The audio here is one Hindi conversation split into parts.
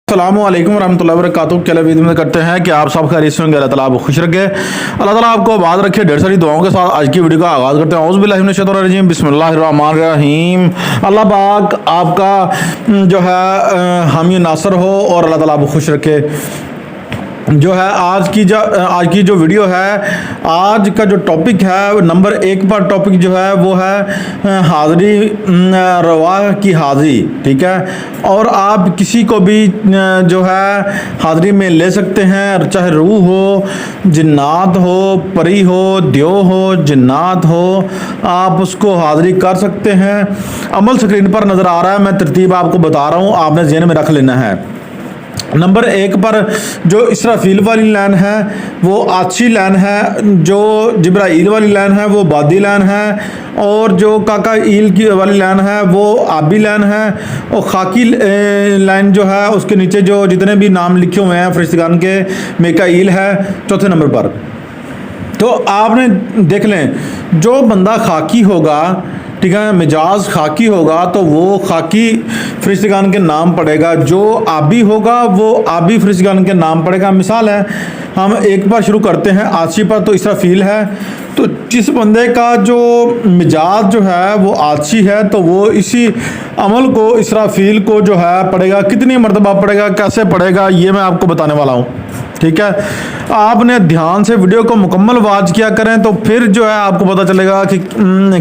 अस्सलामुअलैकुम वरहमतुल्लाहि वबरकातुहू। चलो वीडियो में करते हैं कि आप सब खैरियत से होंगे, अल्लाह ताला आपको खुश रखे, अल्लाह ताला आपको आबाद रखे। ढेर सारी दुआओं के साथ आज की वीडियो का आगाज़ करते हैं। औज़ु बिल्लाहि मिनश शैतानिर रजीम, बिस्मिल्लाहिर्रहमानिर्रहीम। अल्लाह पाक आपका जो है हामी नासर हो और अल्लाह ताला आपको खुश रखे। जो है आज की जो वीडियो है, आज का जो टॉपिक है नंबर 1 पर टॉपिक जो है वो है हाज़री रवा की हाज़री, ठीक है। और आप किसी को भी जो है हाज़री में ले सकते हैं, चाहे रूह हो, जिन्नात हो, परी हो, द्यो हो, जिन्नात हो, आप उसको हाज़री कर सकते हैं। अमल स्क्रीन पर नज़र आ रहा है, मैं तरतीब आपको बता रहा हूँ, आपने ज़हन में रख लेना है। नंबर 1 पर जो इसराफील वाली लाइन है वो आछी लाइन है, जो जिब्राइल वाली लाइन है वो बादी लाइन है, और जो काकाईल की वाली लाइन है वो आबी लाइन है, और खाकी लाइन जो है उसके नीचे जो जितने भी नाम लिखे हुए हैं फरिश्तगान के, मिकाईल है चौथे नंबर पर। तो आपने देख लें, जो बंदा खाकी होगा, ठीक है, मिजाज खाकी होगा तो वो खाकी फरिश्तगान के नाम पड़ेगा। जो आबी होगा वो आबी फरिश्तगान के नाम पड़ेगा। मिसाल है, हम एक बार शुरू करते हैं आछी पर, तो इसराफील है, तो जिस बंदे का जो मिजाज जो है वो आछी है तो वो इसी अमल को इसराफील को जो है पड़ेगा। कितनी मरतबा पड़ेगा, कैसे पड़ेगा, ये मैं आपको बताने वाला हूँ, ठीक है। आपने ध्यान से वीडियो को मुकम्मल वॉच किया करें तो फिर जो है आपको पता चलेगा कि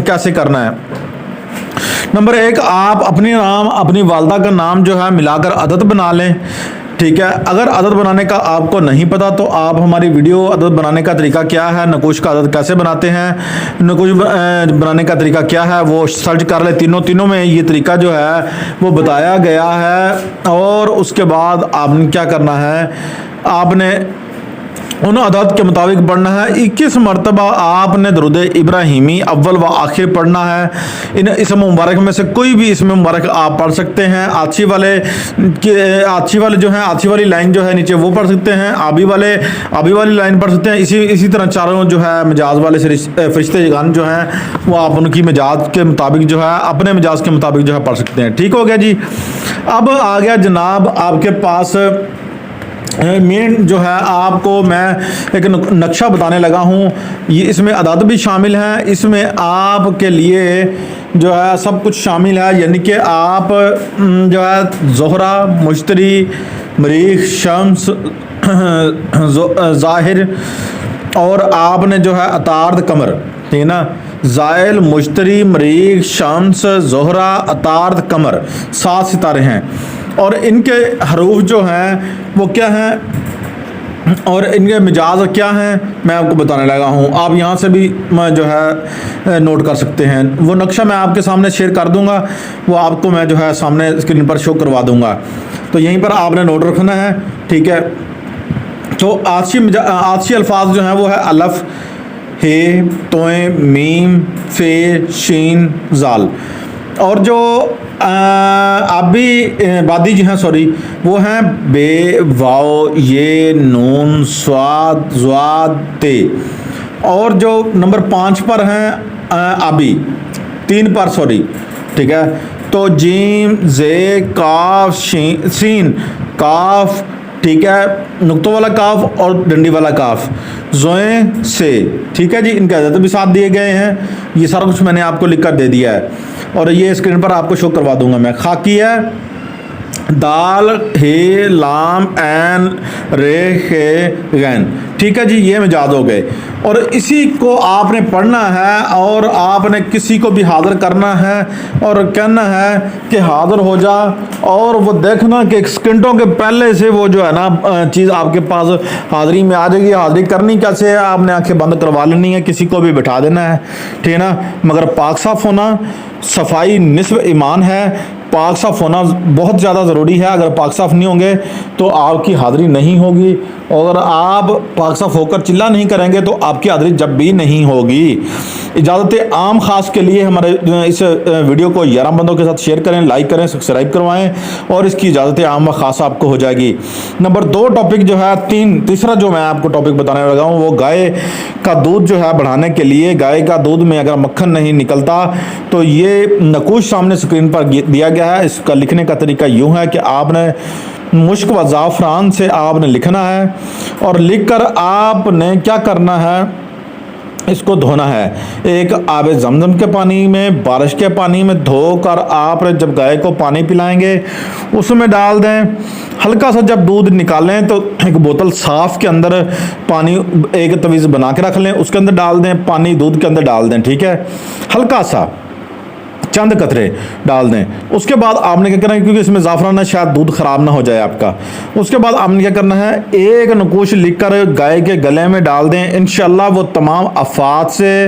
कैसे करना है। नंबर 1, आप अपनी नाम अपनी वालदा का नाम जो है मिलाकर अदद बना लें, ठीक है। अगर अदद बनाने का आपको नहीं पता तो आप हमारी वीडियो अदद बनाने का तरीका क्या है, नकुश का अदद कैसे बनाते हैं, नकुश बनाने का तरीका क्या है, वो सर्च कर ले। तीनों में ये तरीका जो है वो बताया गया है। और उसके बाद आपने क्या करना है, आपने उन अदाद के मुताबिक पढ़ना है। 21 मरतबा आपने दरूद इब्राहिमी अव्वल व आखिर पढ़ना है। इन इसम मुबारक में से कोई भी इसम मुबारक आप पढ़ सकते हैं। आछी वाले जो हैं, आछी वाली लाइन जो है नीचे वो पढ़ सकते हैं, आबी वाली लाइन पढ़ सकते हैं। इसी तरह चारों जो है मिजाज वाले फरिश्तेगान जो हैं वो आप उनकी मिजाज के मुताबिक जो है अपने मिजाज के मुताबिक जो है पढ़ सकते हैं। ठीक हो गया जी। अब आ गया जनाब आपके पास मेन जो है, आपको मैं एक नक्शा बताने लगा हूँ। ये इसमें अदाद भी शामिल हैं, इसमें आपके लिए जो है सब कुछ शामिल है। यानी कि आप जो है ज़ोहरा, मुश्तरी, मरीख, शम्स, ज़ाहिर, और आपने जो है अतार्द कमर, ठीक है ना, ज़ाइल, मुश्तरी, मरीख, शम्स, ज़ोहरा, अतार्द कमर, 7 सितारे हैं। और इनके हरूफ जो हैं वो क्या हैं और इनके मिजाज क्या हैं मैं आपको बताने लगा हूँ। आप यहाँ से भी जो है नोट कर सकते हैं। वो नक्शा मैं आपके सामने शेयर कर दूँगा, वो आपको मैं जो है सामने स्क्रीन पर शो करवा दूँगा। तो यहीं पर आपने नोट रखना है, ठीक है। तो आछी अल्फाज जो हैं वो है अलफ, हे, तोए, मीम, फे, शीन, जाल। और जो आबी बादी जो हैं, सॉरी, वो हैं बे, वाओ, ये, नून, स्वाद, ज़्वाद, ते। और जो नंबर 5 पर हैं आबी, 3 पर, सॉरी, ठीक है। तो जीम, जे, काफ, सीन, काफ, ठीक है, नुक्तों वाला काफ और डंडी वाला काफ, जोए से, ठीक है जी। इनके अदद भी साथ दिए गए हैं। ये सारा कुछ मैंने आपको लिख कर दे दिया है और ये स्क्रीन पर आपको शो करवा दूंगा मैं। खाकी है दाल, हे, लाम, ऐन, रे, खे, गैन, ठीक है जी। ये मिजाज हो गए और इसी को आपने पढ़ना है और आपने किसी को भी हाज़िर करना है और कहना है कि हाज़िर हो जा, और वो देखना कि सेकंडों के पहले से वो जो है ना चीज़ आपके पास हाज़िरी में आ जाएगी। हाज़िरी करनी कैसे है, आपने आंखें बंद करवा लेनी है, किसी को भी बिठा देना है, ठीक है ना। मगर पाक साफ़ होना, सफाई निस्फ ईमान है। पाक साफ़ होना बहुत ज़्यादा ज़रूरी है। अगर पाक साफ़ नहीं होंगे तो आपकी हाज़िरी नहीं होगी, और आप पाक साफ़ होकर चिल्ला नहीं करेंगे तो आपकी हाज़िरी जब भी नहीं होगी। इजाज़त आम खास के लिए हमारे इस वीडियो को 11 बंदों के साथ शेयर करें, लाइक करें, सब्सक्राइब करवाएं और इसकी इजाज़त आम खास आपको हो जाएगी। नंबर 2 टॉपिक जो है, तीसरा जो मैं आपको टॉपिक बताने लगा हूँ वो गाय का दूध जो है बढ़ाने के लिए। गाय का दूध में अगर मक्खन नहीं निकलता तो ये नकुश सामने स्क्रीन पर दिया गया है। इसका लिखने का तरीका यूँ है कि आपने मुश्क व ज़ाफ़रान से आपने लिखना है और लिखकर आपने क्या करना है, इसको धोना है। एक आब जमजम के पानी में, बारिश के पानी में धोकर आप जब गाय को पानी पिलाएंगे उसमें डाल दें। हल्का सा जब दूध निकालें तो एक बोतल साफ़ के अंदर पानी एक तवीज़ बना के रख लें, उसके अंदर डाल दें, पानी दूध के अंदर डाल दें, ठीक है। हल्का सा चंद कतरे डाल दें। उसके बाद आपने क्या करना है, क्योंकि इसमें ज़ाफ़रान है, शायद दूध ख़राब ना हो जाए आपका। उसके बाद आपने क्या करना है, एक नकुश लिखकर गाय के गले में डाल दें। इंशाअल्लाह वो तमाम आफात से,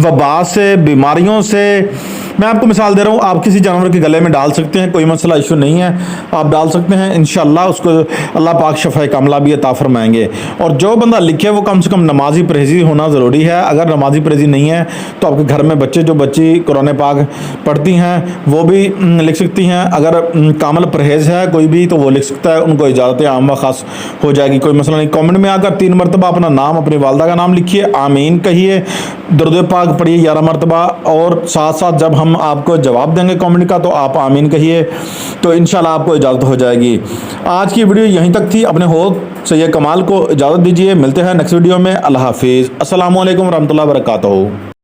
वबा से, बीमारियों से, मैं आपको मिसाल दे रहा हूँ, आप किसी जानवर के गले में डाल सकते हैं, कोई मसला इशू नहीं है, आप डाल सकते हैं। इंशाअल्लाह उसको अल्लाह पाक शफ़ा कामला भी अता फरमाएंगे। और जो बंदा लिखे वो कम से कम नमाजी परहेज़ी होना ज़रूरी है। अगर नमाजी परहेज़ी नहीं है तो आपके घर में बच्चे, जो बच्ची कुरान पाक पढ़ती हैं वो भी लिख सकती हैं। अगर कामल परहेज़ है कोई भी तो वो लिख सकता है, उनको इजाज़त आम व ख़ास हो जाएगी, कोई मसला नहीं। कमेंट में आकर 3 मरतबा अपना नाम, अपनी वालदा का नाम लिखिए, आमीन कहिए, दरूद पाक पढ़िए 11 मरतबा, और साथ साथ जब हम आपको जवाब देंगे कमेंट का तो आप आमीन कहिए, तो इंशाल्लाह आपको इजाज़त हो जाएगी। आज की वीडियो यहीं तक थी। अपने होस्ट सैयद कमाल को इजाज़त दीजिए, मिलते हैं नेक्स्ट वीडियो में। अल्लाह हाफिज़। अस्सलामु अलैकुम रहमतुल्लाहि व बरकातहू।